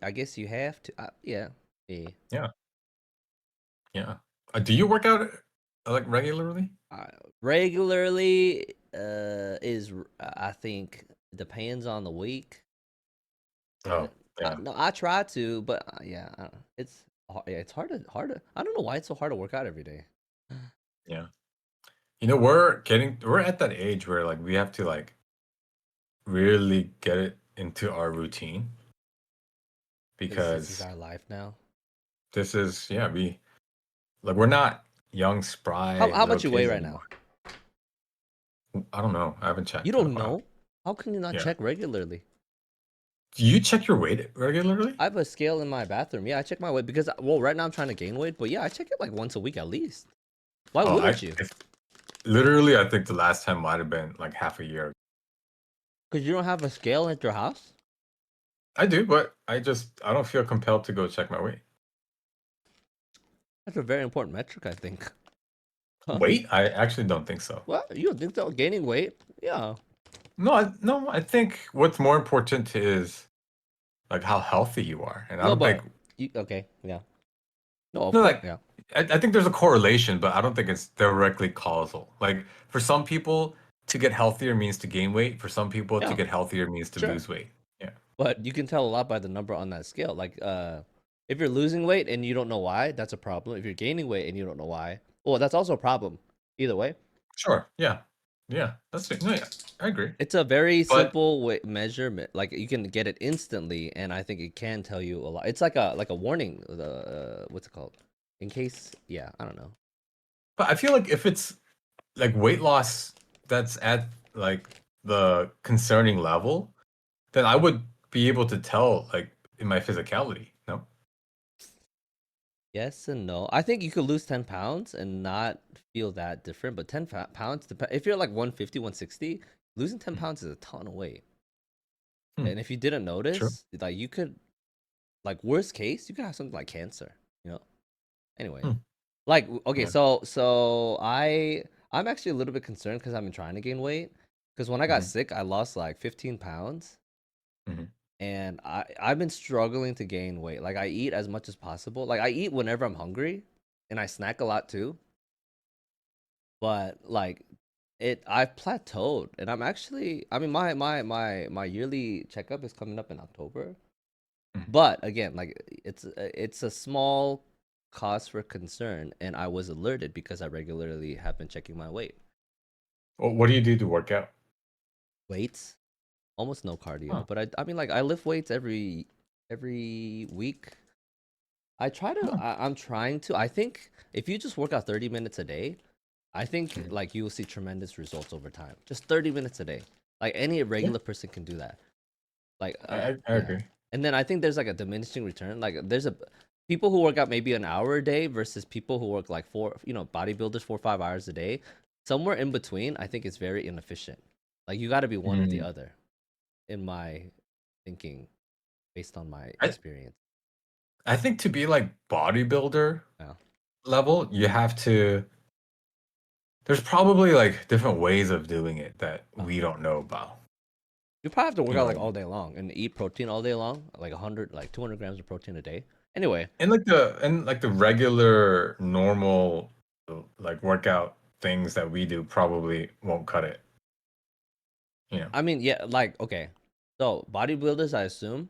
I guess you have to. Yeah, yeah. Yeah, yeah. Do you work out like regularly? Uh, Regularly I think depends on the week. Oh, But yeah, no, I try to, but yeah, I don't know. Yeah, it's hard to. I don't know why it's so hard to work out every day. yeah. We're at that age where like we have to like really get it into our routine Because this is because our life now. this is yeah, we like we're not young, spry How little much you weigh kids right now? anymore. I don't know. I haven't You checked in a don't while. know? How can you not Yeah. check regularly? Do you check your weight regularly? I have a scale in my bathroom. Yeah, I check my weight because well, right now I'm trying to gain weight, but yeah, I check it like once a week at least. Why Oh, wouldn't you? literally I think the last time might have been like half a year. Because you don't have a scale at your house? I do, but I don't feel compelled to go check my weight. That's a very important metric, I think. Huh? Weight? I actually don't think so. What? You don't think so? Gaining weight? Yeah. No, I think what's more important is like how healthy you are. And I No, don't think but okay, yeah. No, of no course, like yeah. I think there's a correlation, but I don't think it's directly causal. Like for some people to get healthier means to gain weight. For some people to Yeah, get healthier means to sure. lose weight. Yeah. But you can tell a lot by the number on that scale. Like, if you're losing weight and you don't know why, that's a problem. If you're gaining weight and you don't know why, well, that's also a problem. Either way, Sure. Yeah. Yeah. That's it. No, yeah. I agree. it's a very But simple measurement. Like you can get it instantly, and I think it can tell you a lot. It's like a warning. The what's it called? In case, yeah, I don't know. but I feel like if it's like weight loss that's at like the concerning level, then I would be able to tell like in my physicality. No. Yes and no. I think you could lose 10 pounds and not feel that different, but 10 pounds, if you're like 150, 160, losing 10 Hmm. pounds is a ton of weight. Hmm. And if you didn't True. notice, like you could, like worst case, you could have something like cancer, you know? Anyway, Hmm. like, okay, Yeah. so I'm actually a little bit concerned because I've been trying to gain weight. Because when I got Hmm. sick, I lost like 15 pounds. Hmm. And I've been struggling to gain weight. Like I eat as much as possible. Like I eat whenever I'm hungry, and I snack a lot too. But like I've plateaued, and I'm actually, I mean, my yearly checkup is coming up in October. Hmm. But again, like it's a small cause for concern, and I was alerted because I regularly have been checking my weight. Well, what do you do to work out? Weights, almost no cardio, Huh. but I mean, like I lift weights every week. Huh. I'm trying to. I think if you just work out 30 minutes a day, I think Mhm. like you will see tremendous results over time. Just 30 minutes a day. Like any Yeah, regular person can do that. Like I yeah. agree. And then I think there's like a diminishing return. Like there's a people who work out maybe an hour a day versus people who work like bodybuilders 4 or 5 hours a day. Somewhere in between, I think it's very inefficient. Like you got to be one or the Mm. other in my thinking based on my I experience. I think to be like bodybuilder Yeah. level, you have to. There's probably like different ways of doing it that we Uh-huh. don't know about. You probably have to work You know out what like I all mean? day long and eat protein all day long, like 100, like 200 grams of protein a day. Anyway, And like the regular normal like workout things that we do probably won't cut it. You know. I mean, yeah, like okay, so bodybuilders, I assume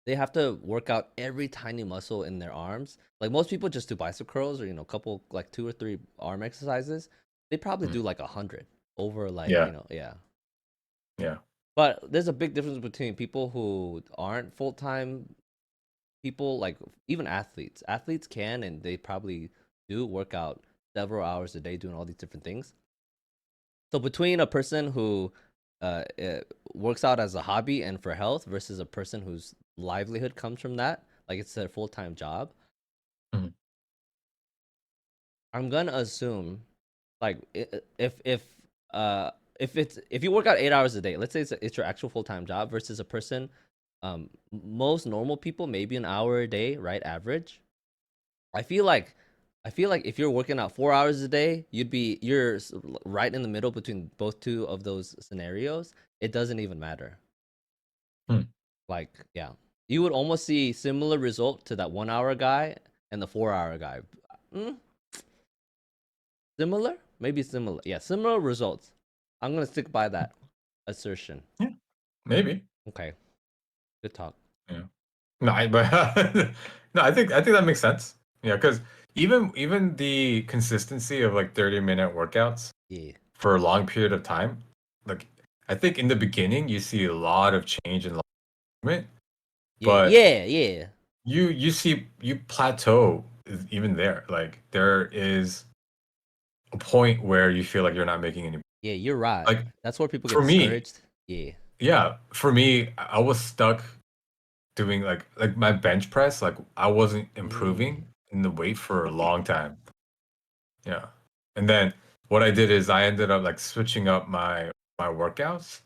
they have to work out every tiny muscle in their arms. Like most people just do bicep curls or couple like 2 or 3 arm exercises. They probably Mhm. do like 100 over like Yeah. yeah. Yeah. But there's a big difference between people who aren't full time people, like even athletes. Athletes can and they probably do work out several hours a day doing all these different things. So between a person who works out as a hobby and for health versus a person whose livelihood comes from that, like it's their full time job, Mhm. I'm gonna assume, like uh if you work out 8 hours a day, let's say it's your actual full time job versus a person, most normal people maybe an hour a day, right? Average. I feel like I feel like if you're working out 4 hours a day, you're right in the middle between both two of those scenarios. It doesn't even matter. Hmm. Like, yeah, you would almost see similar result to that 1 hour guy and the 4 hour guy. Mm, similar, maybe similar. Yeah, similar results. I'm gonna stick by that assertion. Yeah, maybe. Okay, good talk. Yeah. No, but no, I think that makes sense. Yeah, because even the consistency of like 30-minute workouts Yeah, for a long period of time, like I think in the beginning you see a lot of change and movement, yeah, but yeah, yeah, you see you plateau even there. Like there is a point where you feel like you're not making any. yeah. You're right. Like That's where people get for me, discouraged. Yeah. yeah, for me, I was stuck doing like my bench press. Like I wasn't Mm. improving in the weight for a long time. Yeah, and then what I did is I ended up like switching up my workouts,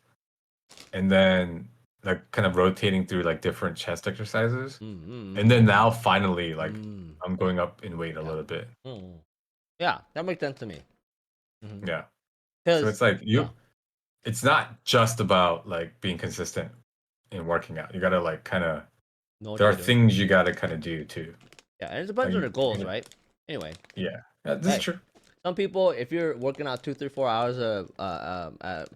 and then like kind of rotating through like different chest exercises, Mm, and mm, then now finally mm, like mm. I'm going up in weight a Yeah. little bit. Mm. Yeah, that makes sense to me. Yeah. So Because it's like yeah, it's not just about like being consistent in working out. You gotta like kind of, know what there are you're doing. things you gotta kind of do too. Yeah, and it depends Like, on your goals, right? Anyway, yeah. Yeah, this is hey, true. some people, if you're working out 2, 3, 4 hours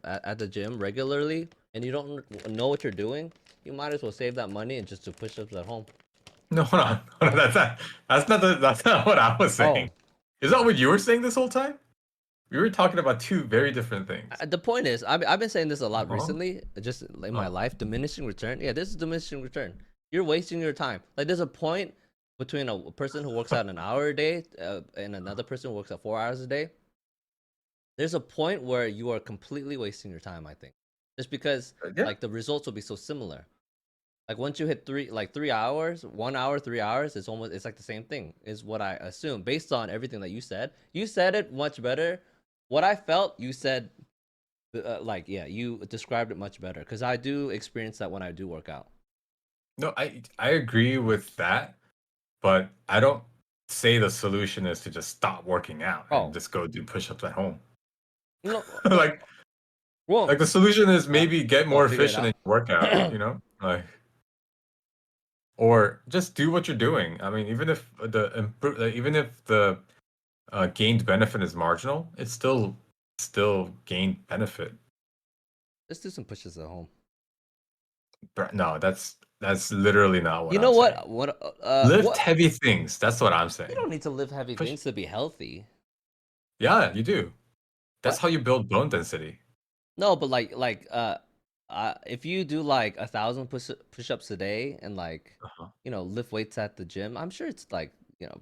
at the gym regularly, and you don't know what you're doing, you might as well save that money and just do push-ups at home. No, hold on. Hold on. That's not what I was saying. Oh, Is that what you were saying this whole time? We were talking about two very different things. the point is, I've been saying this a lot Uh-huh. recently, just in my Oh. life, diminishing return. Yeah, this is diminishing return. You're wasting your time. Like, there's a point between a person who works out an hour a day and another person who works out 4 hours a day. There's a point where you are completely wasting your time, I think, just because Yeah. like the results will be so similar. Like once you hit 3 hours, 1 hour, 3 hours, it's like the same thing, is what I assume based on everything that you said. You said it much better. What I felt, you said, like, yeah, you described it much better because I do experience that when I do work out. No, I agree with that, but I don't say the solution is to just stop working out and Oh, just go do push-ups at home. no, Like well, like the solution is uh, maybe get oh, more figure it efficient in out. your workout, you know? Like, or just do what you're doing. I mean, even if the gained benefit is marginal, it's still gained benefit. Let's do some pushes at home. But no, that's literally not what You know I'm saying. what? Lift What? heavy things. That's what I'm You saying. don't need to lift heavy Push. things to be healthy. Yeah, you do. That's What? how you build bone density. No, but if you do like 1,000 push-ups a day and like, Uh-huh. lift weights at the gym, I'm sure it's like,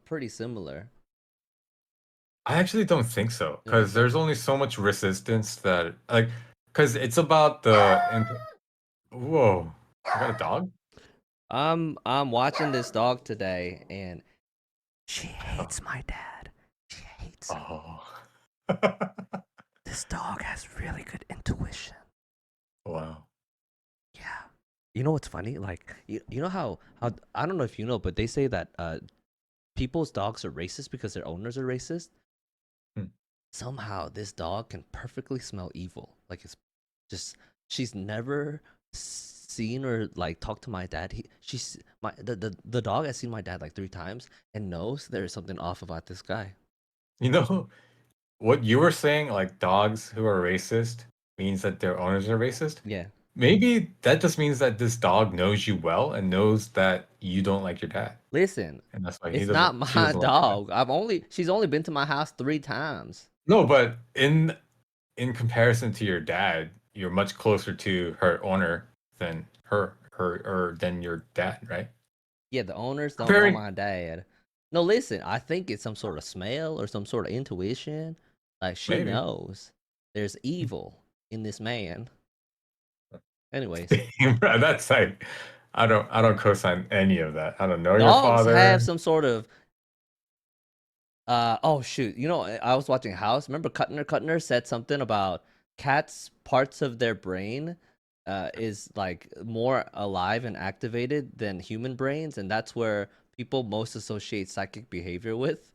pretty similar. I actually don't think so, You don't think because so? there's only so much resistance that like, because it's about whoa, you got a dog? I'm watching this dog today, and she Oh. hates my dad. She hates him. Oh. This dog has really good intuition. Wow. Yeah. You know what's funny? Like, you know how I don't know if you know, but they say that people's dogs are racist because their owners are racist. Hmm. Somehow this dog can perfectly smell evil. Like, it's just, she's never seen or like talked to my dad. She's my the dog has seen my dad like 3 times and knows there is something off about this guy. You know what you were saying, like dogs who are racist means that their owners are racist? Yeah. Maybe that just means that this dog knows you well and knows that you don't like your dad. Listen, And that's why it's not she my doesn't like your dad. dog. She's only been to my house 3 times. No, but in comparison to your dad, you're much closer to her owner than her or than your dad, right? Yeah, the owners don't know Comparing my dad. No, listen, I think it's some sort of smell or some sort of intuition. Like, she maybe. knows there's evil in this man. Anyways, Bro, that's like I don't co-sign any of that. I don't know your dogs have father. some sort of oh shoot, I was watching House. Remember Kuttner said something about cats' parts of their brain is like more alive and activated than human brains, and that's where people most associate psychic behavior with.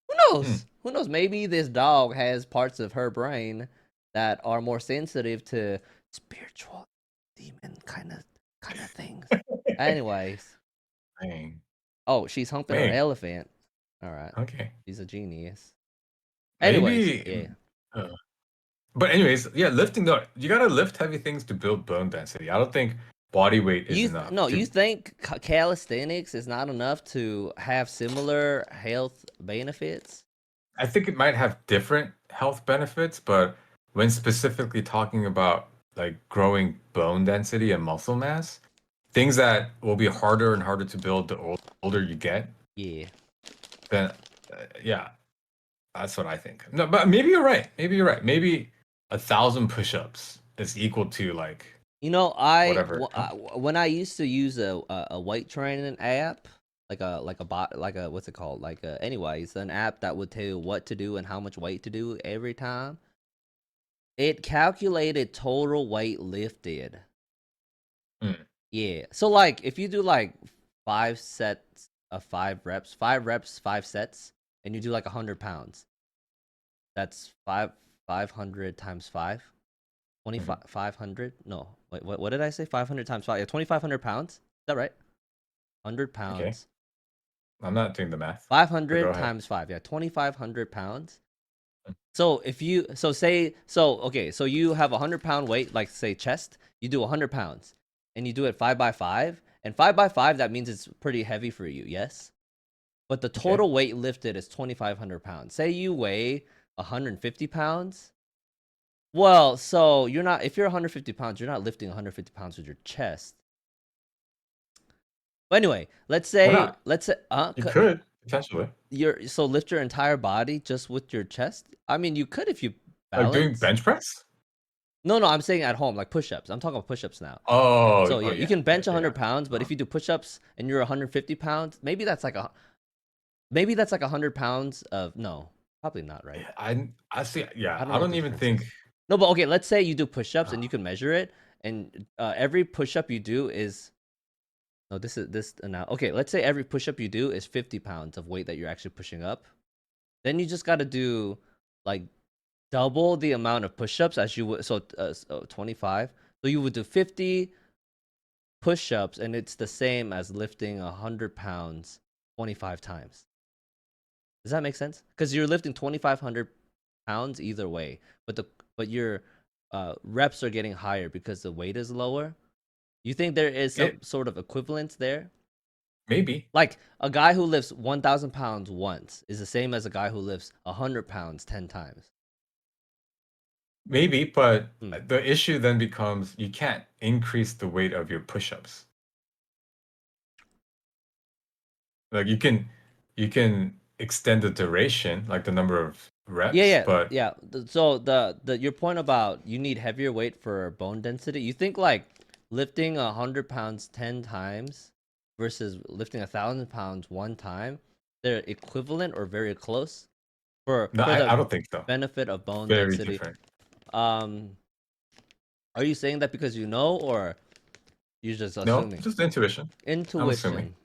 Who Hmm. knows? Who knows? Maybe this dog has parts of her brain that are more sensitive to spiritual demon kind of things. Anyways, Dang. oh, she's humping her Man, elephant. All right. Okay. He's a genius. Anyways, Maybe. yeah. uh, but anyways, yeah, lifting though, you gotta lift heavy things to build bone density. I don't think body weight is enough No, to. you think calisthenics is not enough to have similar health benefits? I think it might have different health benefits, but when specifically talking about like growing bone density and muscle mass, things that will be harder and harder to build the older you get, Yeah. then yeah, that's what I think. No, but maybe you're right. Maybe you're right. Maybe 1,000 push-ups is equal to like You know, whatever. when I used to use a weight training app, like a bot, like a what's it called? Like anyways, an app that would tell you what to do and how much weight to do every time. It calculated total weight lifted. Mm, Yeah. So like if you do like 5 sets of 5 reps, 5 reps, 5 sets, and you do like 100 pounds, that's 500 times 5. mhm. 500? No. Wait, what did I say? 500 times 5. Yeah, 2,500 pounds. Is that right? 100 Okay. pounds. I'm not doing the math, but go 500 ahead. times 5. Yeah, 2,500 pounds. Mm, So if you, so say, so, okay, so you have a 100 pound weight, like say chest, you do 100 pounds and you do it 5 by 5. And 5 by 5, that means it's pretty heavy for you, yes? But the okay. total weight lifted is 2,500 pounds. Say you weigh 150 pounds. Well, so you're not, if you're 150 pounds, you're not lifting 150 pounds with your chest. But anyway, Why not? let's say, You could potentially. so lift your entire body just with your chest. I mean, you could if you Like doing balance. bench press? No, I'm saying at home, like push-ups. I'm talking about push-ups now. Oh, So oh yeah, you yeah, can yeah, bench yeah. 100 pounds, but Uh, if you do push-ups and you're 150 pounds, maybe that's like 100 pounds of no, probably not, right? yeah, I see. I Yeah, don't I know what don't the even difference think. is. No, but okay, let's say you do push-ups and Uh, you can measure it, and every push-up you do is no, this now. Okay, let's say every push-up you do is 50 pounds of weight that you're actually pushing up. Then you just got to do like double the amount of push-ups as you would. So 25. So you would do 50 push-ups, and it's the same as lifting 100 pounds 25 times. Does that make sense? Because you're lifting 2,500 pounds either way, but your reps are getting higher because the weight is lower. You think there is some it sort of equivalence there? maybe, Like a guy who lifts 1,000 pounds once is the same as a guy who lifts 100 pounds 10 times. maybe, but Hmm. the issue then becomes you can't increase the weight of your push-ups. Like you can extend the duration, like the number of Yeah, reps, yeah, but yeah. So the your point about you need heavier weight for bone density. You think like lifting 100 pounds 10 times versus lifting 1,000 pounds one time, they're equivalent or very close no, for the I don't think so. benefit of bone Very density. different. Um, are you saying that because you know, or you're just No, assuming? just intuition. I'm assuming. Intuition.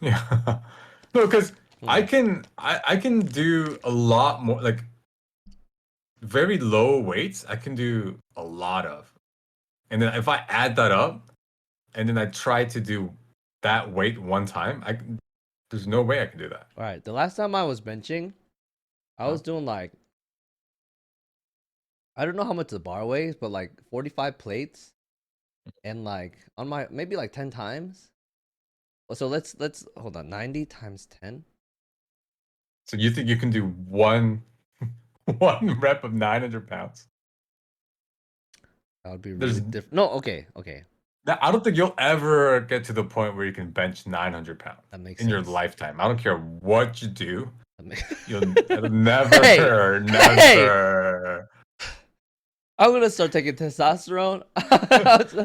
Yeah. No, because Hmm. I can do a lot more like very low weights. I can do a lot of. And then if I add that up and then I try to do that weight one time, there's no way I can do that. All right. The last time I was benching, I Huh? was doing like I don't know how much the bar weighs, but like 45 plates and like on my maybe like 10 times. So let's hold on. 90 times 10. So you think you can do one one rep of 900 pounds? That would be There's really different. No, okay. I don't think you'll ever get to the point where you can bench 900 pounds That makes in your sense. lifetime. I don't care what you do. That make... It'll Hey, never, hey! never. I'm gonna start taking testosterone.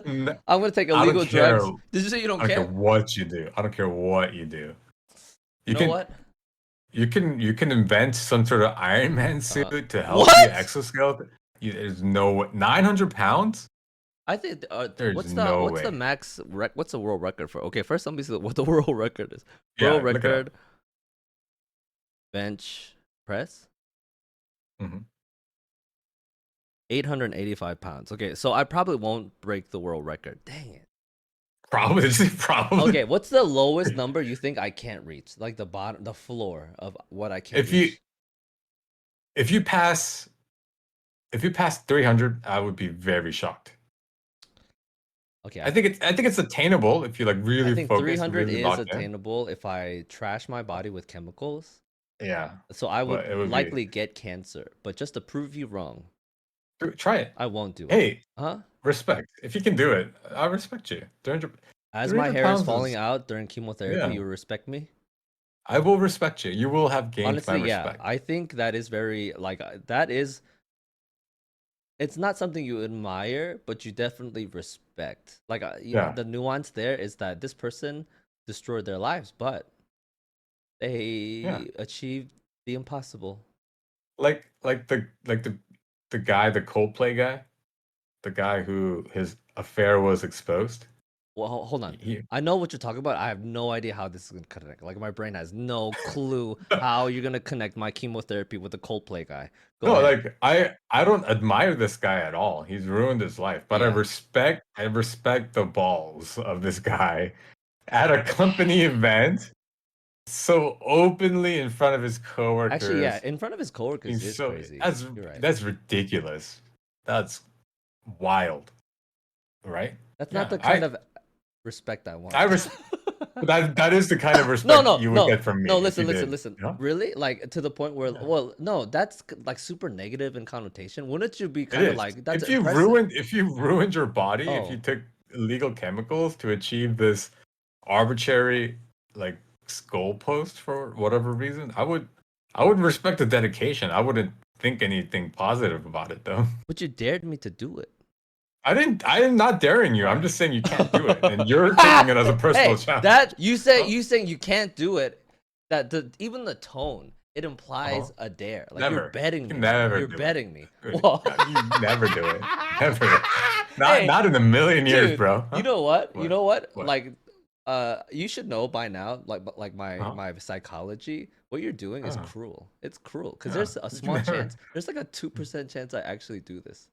n- I'm gonna take I don't illegal care. drugs. Did you say you don't I don't care care? what you do. I don't care what you do. You You know can what? you can invent some sort of Iron Man suit to help you What? exoskeleton. There's no way. 900 pounds? I think There's no what's the way. max what's the world record for? Okay, first let me see what the world record is. World Yeah, look it up. record bench press Hmm. 885 pounds. Okay, so I probably won't break the world record. Dang it. Probably, just probably. Okay, what's the lowest number you think I can't reach? Like the bottom, the floor of what I can't If you reach. if you pass if you pass 300, I would be very shocked. Okay, I think it's attainable if you like I really think focus, 300 really is locked in. attainable if I trash my body with chemicals. Yeah, So I but would it would be likely get cancer. But just to prove you wrong, try it. I won't do it. Hey, Huh? respect. If you can do it, I respect you. 300, As my 300 hair is pounds falling is out during chemotherapy, yeah. you respect me? I will respect you. You will have gained my Honestly, yeah. respect. I think that is very like that is it's not something you admire, but you definitely respect. Like Yeah, the nuance there is that this person destroyed their lives, but yeah. they achieved the impossible. Like the guy, the Coldplay guy, the guy who his affair was exposed. Well, hold on. He, I know what you're talking about. I have no idea how this is gonna connect. Like my brain has no clue how you're gonna connect my chemotherapy with the Coldplay guy. Go no, ahead. like I don't admire this guy at all. He's ruined his life, but Yeah. I respect the balls of this guy at a company event so openly in front of his Actually, yeah, coworkers. in front of his coworkers He's is so crazy. that's You're right. that's ridiculous. That's wild, right? That's not Yeah, the kind of respect I want. I res that is the kind of No, respect no, you would no, get from me no. if you Listen, listen, did. listen. You know? Really? Like to the point where, Yeah. well, no, that's like super negative in connotation. Wouldn't you be It kind of is. like that's impressive? If you ruined your body, if you Oh, took illegal chemicals to achieve this arbitrary like goalpost for whatever reason, I would respect the dedication. I wouldn't think anything positive about it though. but you dared me to do it. I am not daring you. All I'm right. just saying you can't do it. And you're taking it as a personal Hey, challenge. that Huh? you saying you can't do it. That the even the tone it Uh-huh. implies a dare. Like you're Never. You betting can me. never You're do it. betting me. Good Whoa. God, you never do it. Never. Hey, Not in a million years, dude. bro. You Huh? know what? You What? know what? What? Like, you should know by now. Like Huh? my psychology. What you're doing is Uh, cruel. It's cruel because yeah. there's a You can small chance. never There's like a 2% chance I actually do this.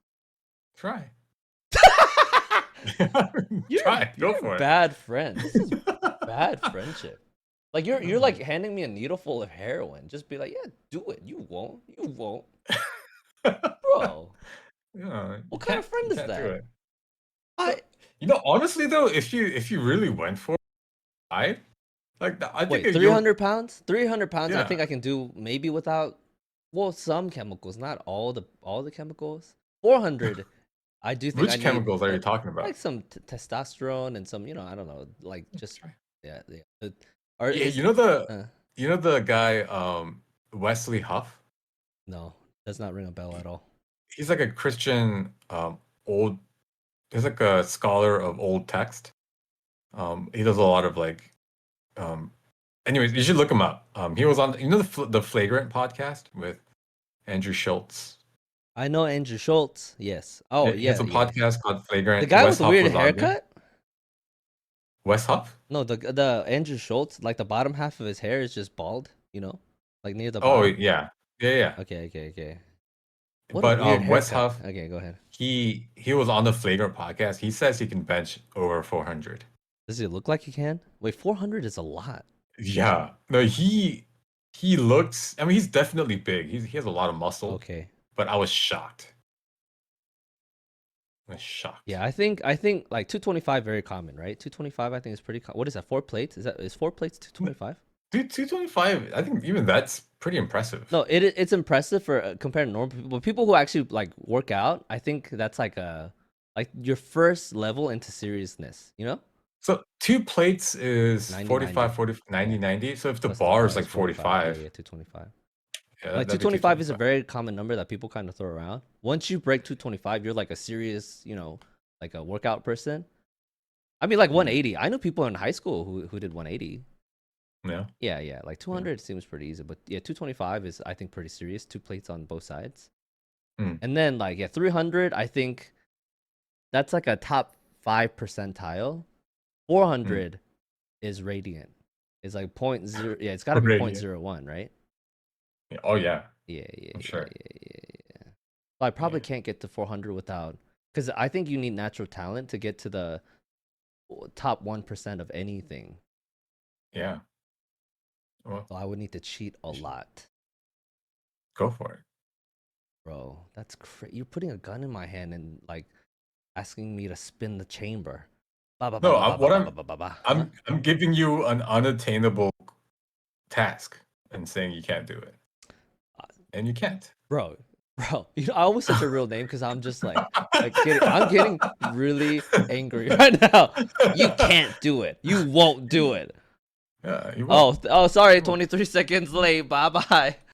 try. You're Try. Go you're a for it. bad friend. This is bad friendship. Like you're like handing me a needle full of heroin. Just be like, yeah, do it. You won't. You won't, bro. Yeah, What kind of friend you is can't do that? it. I You know, honestly though, if you really went for it, I think wait. Three you'll hundred pounds. 300 pounds. I yeah. think I can do maybe without. Well, some chemicals, not all the chemicals. 400. I do think I Which need chemicals are you talking like about? some testosterone and some. I don't know, like just Try. yeah, yeah. Or Yeah, is uh, you know the guy Wesley Huff? no, does not ring a bell at all. He's like a Christian old he's like a scholar of old text. He does a lot of like um anyways, you should look him up. He was on the Flagrant podcast with Andrew Schultz. I know Andrew Schultz. Yes. Oh, He has yeah, a yeah. podcast called The Flagrant. guy with Wes the Huff weird was on there. haircut? Wes Huff? No, the Andrew Schultz, like the bottom half of his hair is just bald, like near the Oh bottom. yeah. Yeah, yeah. Okay, okay, okay. What a But weird Wes haircut. Huff, Okay, go ahead. he was on the Flagrant podcast. He says he can bench over 400. Does he look like he can? Wait, 400 is a lot. Yeah. No, he looks, I mean, he's definitely big. He has a lot of muscle, Okay. but I was shocked. I was shocked. Yeah, I think like 225 very common, right? 225 I think is pretty what is that? 4 plates? Is 4 plates 225? Dude, 225, I think even that's pretty impressive. No, it's impressive for compared to normal people. But people who actually like work out, I think that's like your first level into seriousness, So two plates is 90 45, 90. 40, 90, Yeah. 90. So if the Plus the bar is bar like is 45. Yeah, 45, yeah, 225. yeah, Like that'd be 225 is a 225. very common number that people kind of throw around. Once you break 225, you're like a serious, like a workout person. I mean, like Mm, 180. I know people in high school who did 180. yeah. Yeah, yeah. Like Yeah. 200 seems pretty easy, but yeah, 225 is I think pretty serious. Two plates on both sides. Mm, And then like yeah, 300, I think that's like a top 5 percentile. mm. 400 is radiant. It's like point zero. Yeah, it's got to be point Radiant. zero 0.01, right? Yeah. Oh yeah, Yeah, yeah, I'm yeah, sure. yeah, yeah, yeah. So I probably Yeah. can't get to 400 without, because I think you need natural talent to get to the top 1% of anything. Yeah. Well, So I would need to cheat a you should lot. go for it. Bro, that's crazy. You're putting a gun in my hand and like asking me to spin the chamber. Ba ba ba No, ba ba ba what ba ba ba ba. Huh? I'm giving you an unattainable task and saying you can't do it, Uh, and you can't. bro, you know, I always such a real name because I'm just I'm getting really angry right now. You can't do it. You won't do it. Yeah, you Oh, won't. sorry, You won't. 23 seconds late. Bye bye.